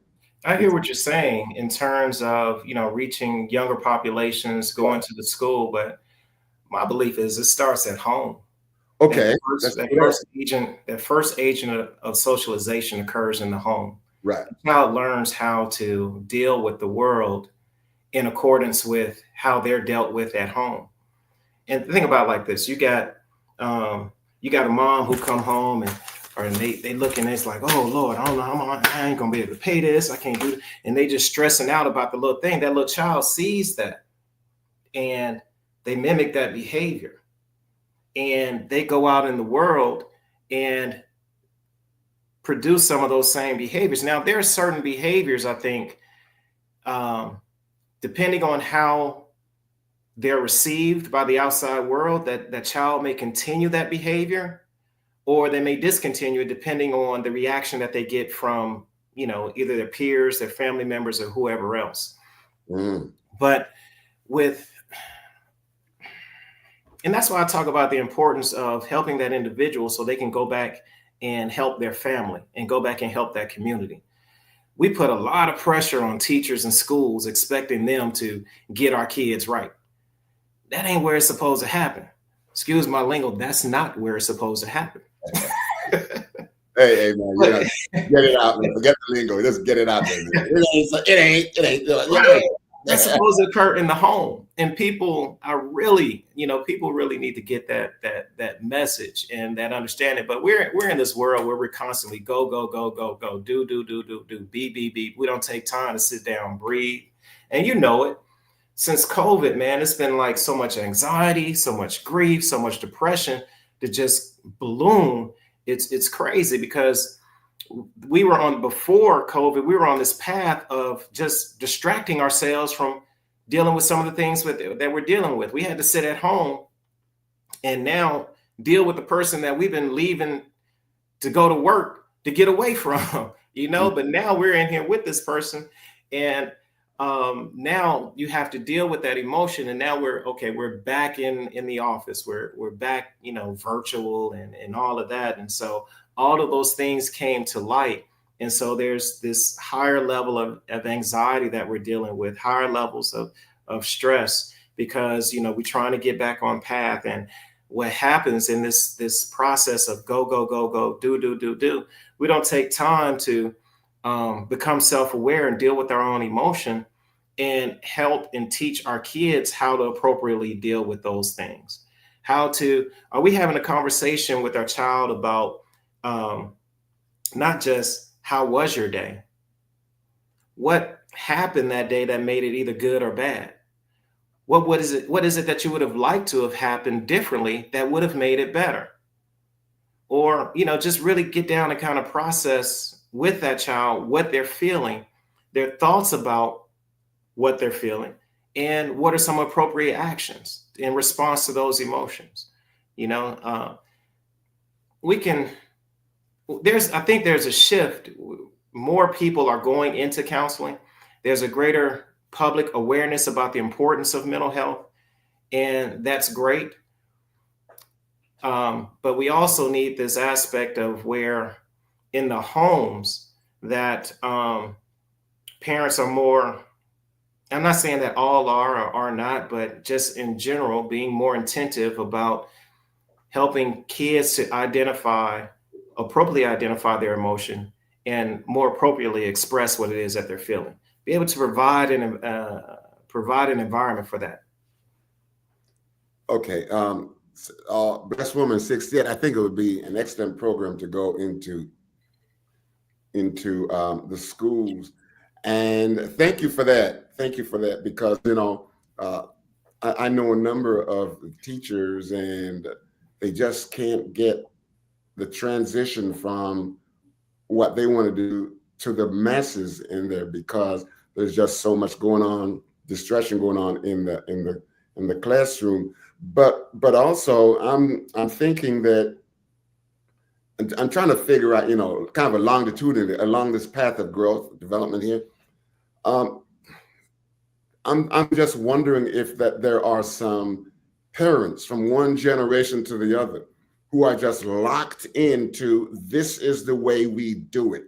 I hear what you're saying in terms of, reaching younger populations, going to the school, but my belief is it starts at home. Okay. That first agent of socialization occurs in the home. Right. The child learns how to deal with the world in accordance with how they're dealt with at home. And think about it like this: you got a mom who come home and they look and it's like, oh Lord, I don't know, I ain't gonna be able to pay this, I can't do it, and they just stressing out about the little thing. That little child sees that, and they mimic that behavior, and they go out in the world and produce some of those same behaviors. Now, there are certain behaviors, I think, depending on how they're received by the outside world, that child may continue that behavior, or they may discontinue it depending on the reaction that they get from, either their peers, their family members, or whoever else. But and that's why I talk about the importance of helping that individual so they can go back and help their family and go back and help that community. we put a lot of pressure on teachers and schools, expecting them to get our kids right. That ain't where it's supposed to happen. Excuse my lingo. That's not where it's supposed to happen. Hey, man, you know, get it out, man. Forget the lingo. Just get it out there. It ain't. Right. That's supposed to occur in the home, and people are really, people really need to get that message and that understanding. But we're in this world where we're constantly go go go go go do beep beep beep. We don't take time to sit down, breathe, and it. Since COVID, man, it's been like so much anxiety, so much grief, so much depression to just balloon. It's crazy because before COVID, we were on this path of just distracting ourselves from dealing with some of the things that we're dealing with. We had to sit at home and now deal with the person that we've been leaving to go to work to get away from, but now we're in here with this person, and now you have to deal with that emotion. And now we're back in the office. We're back, virtual and all of that. And so all of those things came to light. And so there's this higher level of anxiety that we're dealing with, higher levels of stress, because, we're trying to get back on path. And what happens in this process of go, go, go, go, do, we don't take time to become self-aware and deal with our own emotion and help and teach our kids how to appropriately deal with those things. Are we having a conversation with our child about not just how was your day? What happened that day that made it either good or bad? What is it that you would have liked to have happened differently that would have made it better? Or, just really get down and kind of process with that child what they're feeling, their thoughts about what they're feeling, and what are some appropriate actions in response to those emotions. I think there's a shift. More people are going into counseling. There's a greater public awareness about the importance of mental health, and that's great. But we also need this aspect of where in the homes that parents are more, I'm not saying that all are or are not, but just in general, being more attentive about helping kids to appropriately identify their emotion and more appropriately express what it is that they're feeling. Be able to provide an environment for that. Okay. Blessed Woman 68, I think it would be an excellent program to go into the schools. And thank you for that. Thank you for that, because, I know a number of teachers, and they just can't get the transition from what they want to do to the masses in there, because there's just so much going on, distraction going on in the classroom. But also I'm thinking that I'm trying to figure out, kind of a longitudinally along this path of growth development here. I'm just wondering if that there are some parents from one generation to the other who are just locked into, this is the way we do it.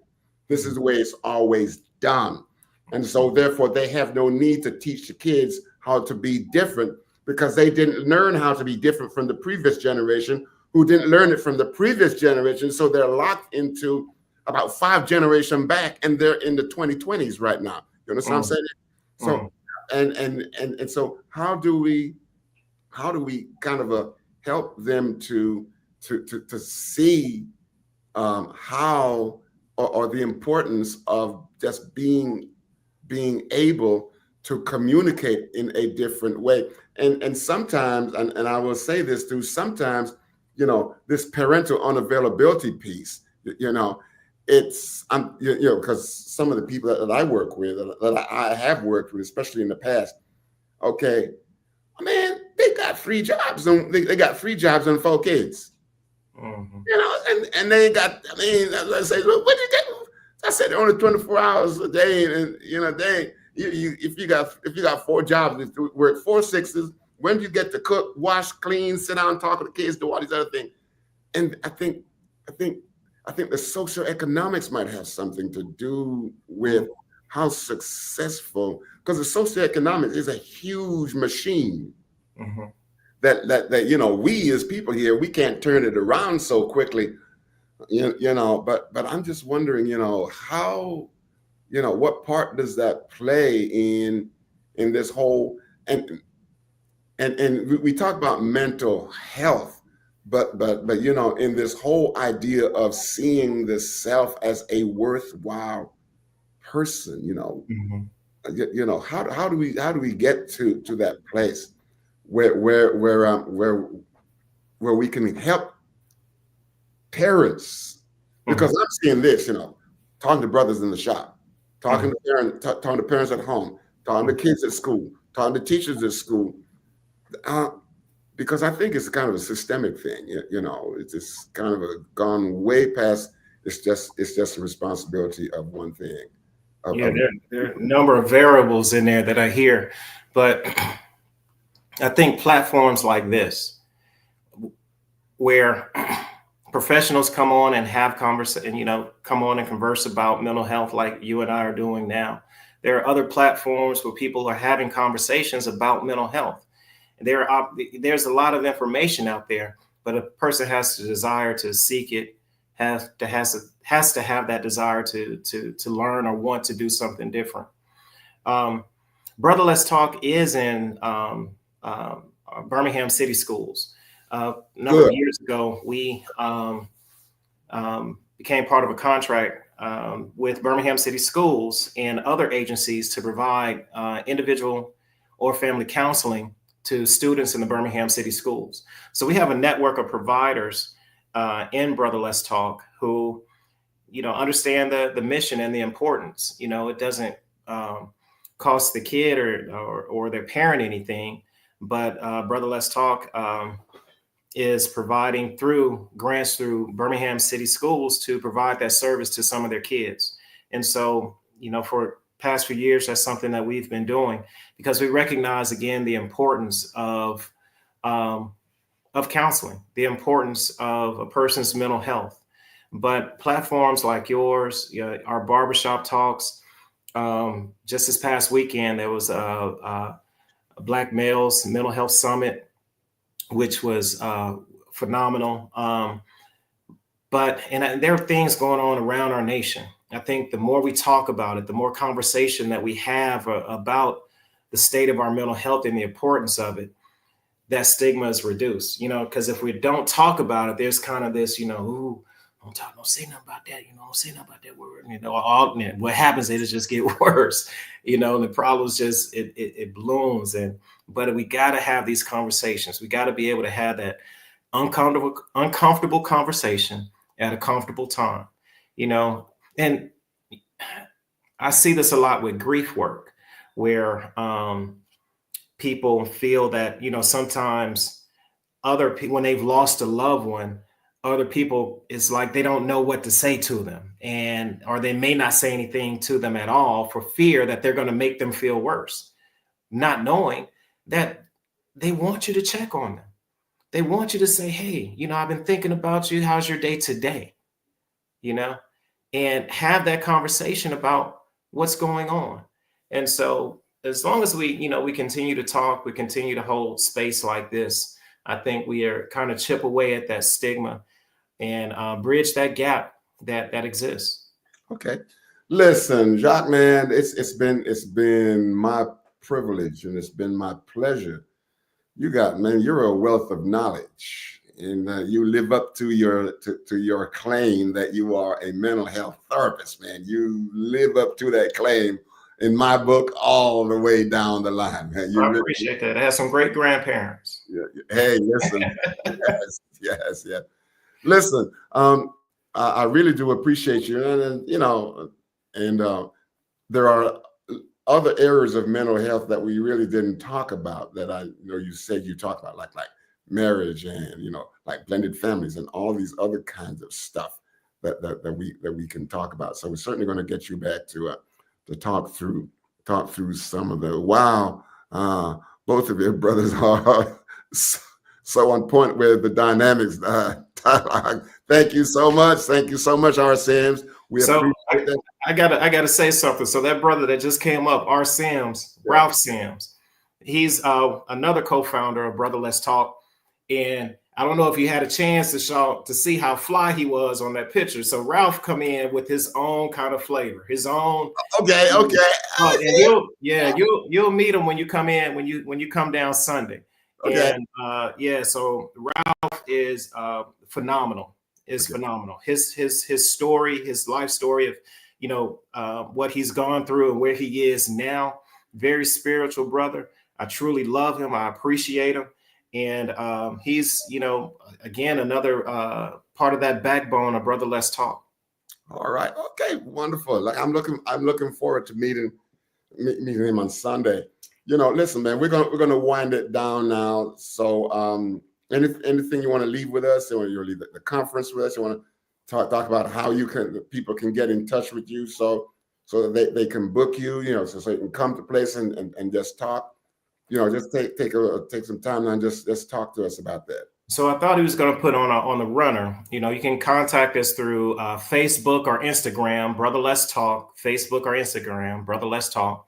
This is the way it's always done. And so therefore they have no need to teach the kids how to be different, because they didn't learn how to be different from the previous generation, who didn't learn it from the previous generation. So they're locked into about 5 generations back, and they're in the 2020s right now. You understand what I'm saying? So, and so how do we kind of help them to see how, or the importance of just being able to communicate in a different way. And sometimes, and I will say this too, sometimes, this parental unavailability piece, it's, because some of the people that I work with, that I have worked with, especially in the past, okay, man, they got 3 jobs, and they got 3 jobs and 4 kids. And they got, let's say, look, what did you get? I said only 24 hours a day, and if you got 4 jobs, if you work 4 6s, when do you get to cook, wash, clean, sit down, talk to the kids, do all these other things? And I think I think the socioeconomics might have something to do with how successful, because the socioeconomics is a huge machine Mhm. that we as people here, we can't turn it around so quickly, but I'm just wondering, how, what part does that play in this whole, and we talk about mental health, but in this whole idea of seeing the self as a worthwhile person, Mhm. how do we get to that place where we can help parents, because Mhm. I'm seeing this, talking to brothers in the shop, talking Mhm. to parents, talking to parents at home, talking to Mhm. kids at school, talking to teachers at school, uh, because I think it's kind of a systemic thing. It's just kind of gone way past. It's just a responsibility of one thing. Yeah, Of there are a number of variables in there that I hear, but I think platforms like this, where professionals come on and have conversation, come on and converse about mental health like you and I are doing now. There are other platforms where people are having conversations about mental health. There's a lot of information out there, but a person has to desire to seek it, has to have that desire to learn or want to do something different. Um, Brother Let's Talk is in Birmingham City Schools. A number of good. years ago, we became part of a contract with Birmingham City Schools and other agencies to provide individual or family counseling to students in the Birmingham City Schools. So we have a network of providers in Brother Let's Talk who, understand the mission and the importance. It doesn't cost the kid or their parent anything, but Brother Let's Talk is providing through grants through Birmingham City Schools to provide that service to some of their kids. And so, for past few years, that's something that we've been doing because we recognize again the importance um, of counseling, the importance of a person's mental health. But platforms like yours, our barbershop talks, just this past weekend, there was a Black Males Mental Health Summit, which was phenomenal. And there are things going on around our nation. I think the more we talk about it, the more conversation that we have about the state of our mental health and the importance of it, that stigma is reduced. Because if we don't talk about it, there's kind of this, ooh, don't say nothing about that, don't say nothing about that word. What happens is it just get worse, the problems just, it blooms. But we got to have these conversations. We got to be able to have that uncomfortable conversation at a comfortable time, and I see this a lot with grief work where people feel that, sometimes other people, when they've lost a loved one, other people, it's like they don't know what to say to them, or they may not say anything to them at all for fear that they're going to make them feel worse, not knowing that they want you to check on them. They want you to say, hey, I've been thinking about you. How's your day today? You know, and have that conversation about what's going on. And so as long as we continue to talk, we continue to hold space like this, I think we are kind of chip away at that stigma and bridge that gap that exists. Okay. Listen, Jacques, man, it's been my privilege and it's been my pleasure. Man, you're a wealth of knowledge, and you live up to your claim that you are a mental health therapist, man. You live up to that claim in my book all the way down the line, man. You I really, appreciate that. I have some great grandparents. hey, listen, yes, yes, yes. Listen, I really do appreciate you, and and there are other areas of mental health that we really didn't talk about that I know you said you talked about, like marriage and like blended families and all these other kinds of stuff that we can talk about. So we're certainly going to get you back to talk through some of the wow. Both of your brothers are so on point with the dynamics Thank you so much. Thank you so much, R. Sims. We So appreciate that. I gotta say something. So that brother that just came up, R. Sims, Yeah. Ralph Sims, he's another co-founder of Brother Let's Talk. And I don't know if you had a chance to see how fly he was on that picture. So Ralph come in with his own kind of flavor, his own. Okay, okay. And you'll meet him when you come in when you come down Sunday. Okay. And so Ralph is phenomenal. Is phenomenal. His story, his life story of what he's gone through and where he is now. Very spiritual brother. I truly love him. I appreciate him. And he's, again, another part of that backbone of Brother Let's Talk. All right. Okay. Wonderful. Like I'm looking forward to meeting him on Sunday. Listen, man, we're gonna wind it down now. So, anything you want to leave with us? You want to leave the conference with us? You want to talk about how people can get in touch with you, so that they can book you. So you can come to place and just talk. Just take some time and just talk to us about that. So I thought he was going to put on the runner. You can contact us through Facebook or Instagram, Brother Let's Talk, Facebook or Instagram, Brother Let's Talk.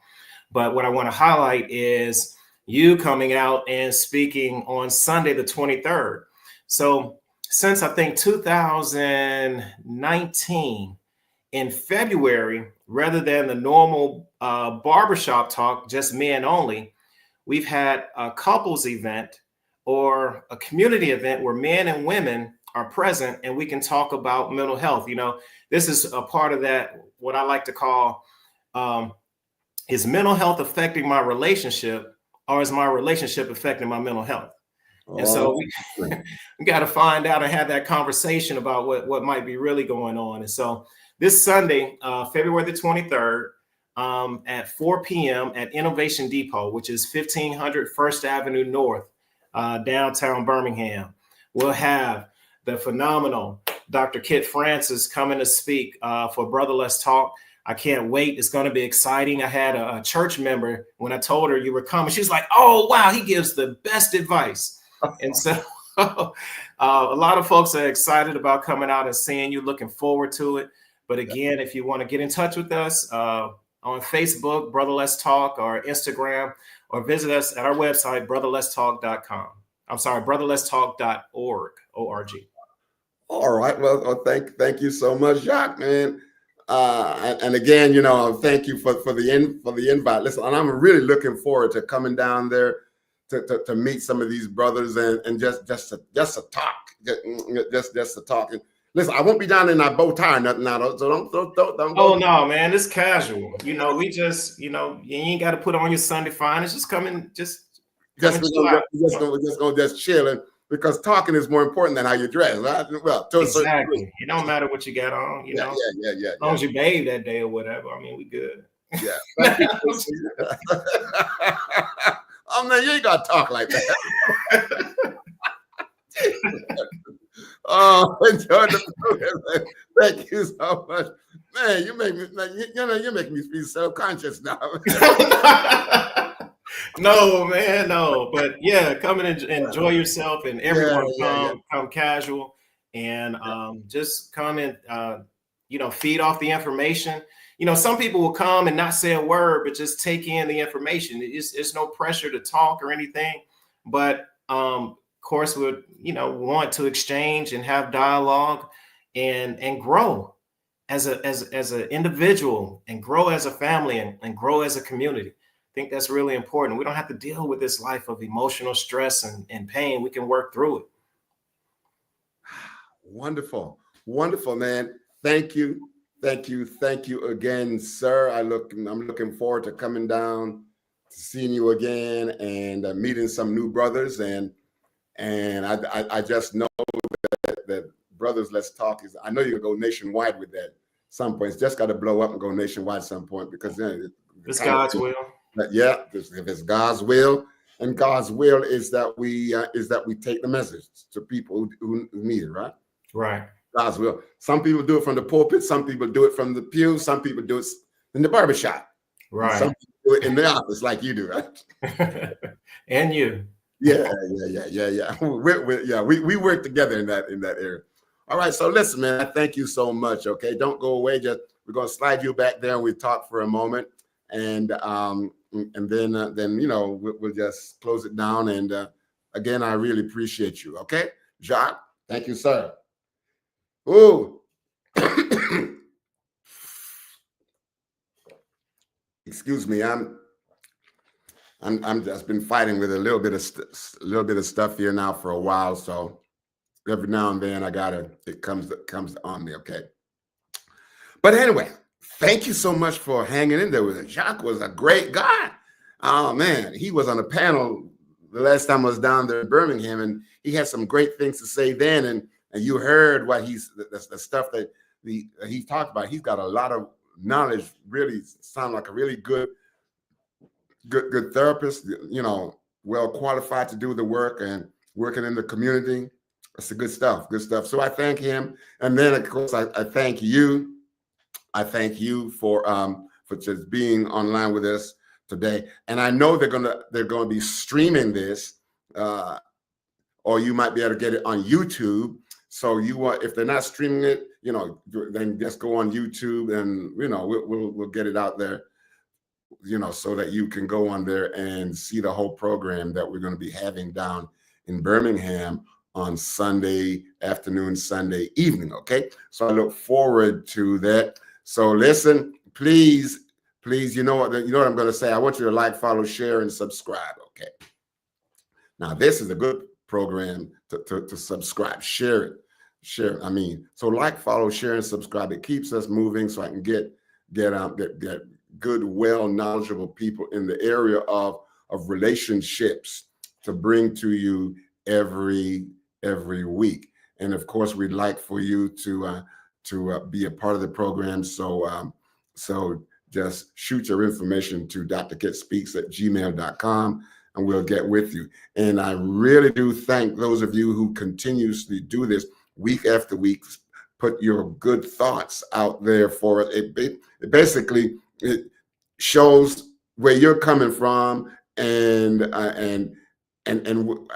But what I want to highlight is you coming out and speaking on Sunday, the 23rd. So since I think 2019, in February, rather than the normal barbershop talk, just men only, we've had a couples event or a community event where men and women are present and we can talk about mental health. This is a part of that, what I like to call, is mental health affecting my relationship, or is my relationship affecting my mental health? And so we got to find out and have that conversation about what might be really going on. And so this Sunday, February the 23rd, at 4 p.m. at Innovation Depot, which is 1500 First Avenue North, downtown Birmingham. We'll have the phenomenal Dr. Kit Francis coming to speak for Brother Let's Talk. I can't wait. It's going to be exciting. I had a church member, when I told her you were coming, she's like, oh, wow, he gives the best advice. And so a lot of folks are excited about coming out and seeing you, looking forward to it. But again, if you want to get in touch with us on Facebook, Brother Let's Talk, or Instagram, or visit us at our website, brotherletstalk.com. I'm sorry, brotherletstalk.org, O-R-G. All right. Well, thank you so much, Jacques, man. And again, thank you for the invite. Listen, and I'm really looking forward to coming down there to meet some of these brothers and just to talk, just to talk. And listen, I won't be down in that bow tie or nothing now, so don't. Oh no, man, it's casual. We just, you ain't got to put on your Sunday finest. Just come in, just we're just gonna chill, and because talking is more important than how you dress. Right? Well, exactly. It don't matter what you got on. Yeah. As long as you bathe that day or whatever. I mean, we good. Yeah. Oh man, you ain't gotta talk like that. Oh, enjoy the program. Thank you so much, man. You make me, you're making me feel self-conscious now. No, man, no. But yeah, come and enjoy yourself, and everyone come casual, and just come and feed off the information. Some people will come and not say a word, but just take in the information. It's no pressure to talk or anything, but of course we want to exchange and have dialogue and grow as an individual, and grow as a family, and grow as a community. I think that's really important. We don't have to deal with this life of emotional stress and pain. We can work through it. Wonderful, man. Thank you again, sir. I'm looking forward to coming down, to seeing you again, and meeting some new brothers. And I just know that Brothers Let's Talk is. I know you'll go nationwide with that. Some point, it's just got to blow up and go nationwide some point, because it's God's will. Yeah, if it's God's will, and God's will is that we take the message to people who need it, right? Right. God's will. Some people do it from the pulpit. Some people do it from the pew. Some people do it in the barbershop. Right. Some people do it in the office, like you do, right? And you. Yeah. We work together in that area. All right. So listen, man, I thank you so much. Okay. Don't go away. Just we're gonna slide you back there and we talk for a moment. And then we'll just close it down. And again, I really appreciate you. Okay. Jacques, thank you, sir. Ooh. Excuse me. I'm just been fighting with a little bit of stuff here now for a while. So every now and then it comes on me. Okay. But anyway, thank you so much for hanging in there with us. Jacques was a great guy. Oh man, he was on a panel the last time I was down there in Birmingham, and he had some great things to say then. And you heard what the stuff that he talked about. He's got a lot of knowledge. Really sound like a really good therapist. Well qualified to do the work and working in the community. That's the good stuff. Good stuff. So I thank him, and then of course I thank you. I thank you for just being online with us today. And I know they're gonna be streaming this, or you might be able to get it on YouTube. So if they're not streaming it, then just go on YouTube, and we'll get it out there, so that you can go on there and see the whole program that we're going to be having down in Birmingham on Sunday afternoon, Sunday evening. Okay, so I look forward to that. So listen, please, you know what I'm going to say. I want you to like, follow, share, and subscribe. Okay. Now this is a good program to subscribe, share it. So like, follow, share, and subscribe. It keeps us moving, so I can get good, well, knowledgeable people in the area of relationships to bring to you every week. And of course, we'd like for you to be a part of the program. So just shoot your information to drkitspeaks@gmail.com, and we'll get with you. And I really do thank those of you who continuously do this week after week. Put your good thoughts out there for us. It basically shows where you're coming from, and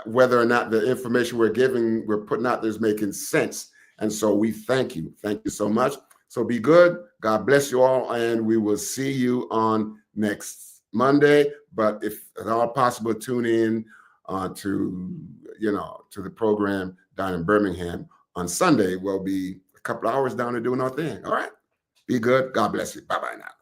whether or not the information we're putting out there is making sense. And so we thank you. Thank you so much. So be good. God bless you all. And we will see you on next Monday. But if at all possible, tune in to the program down in Birmingham on Sunday. We'll be a couple of hours down there doing our thing. All right. Be good. God bless you. Bye-bye now.